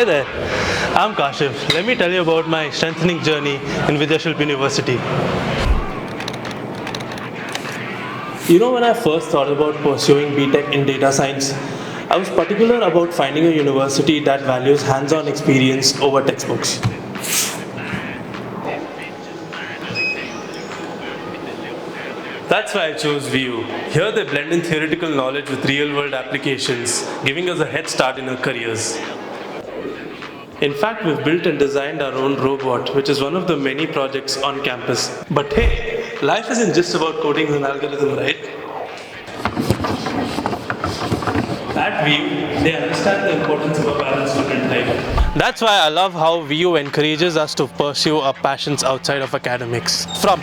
there, I'm Kashif. Let me tell you about my strengthening journey in Vidyashilp University. You know, when I first thought about pursuing B.Tech in data science, I was particular about finding a university that values hands-on experience over textbooks. That's why I chose VU. Here they blend in theoretical knowledge with real-world applications, giving us a head start in our careers. In fact, we've built and designed our own robot, which is one of the many projects on campus. But hey, life isn't just about coding and algorithm, right? At VU, they understand the importance of a balanced student life. That's why I love how VU encourages us to pursue our passions outside of academics. From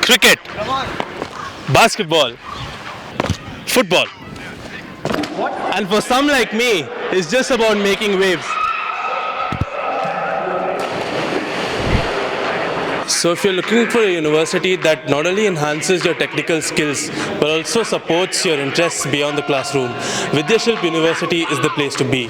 cricket, basketball, football. And for some like me, it's just about making waves. So if you're looking for a university that not only enhances your technical skills, but also supports your interests beyond the classroom, Vidyashilp University is the place to be.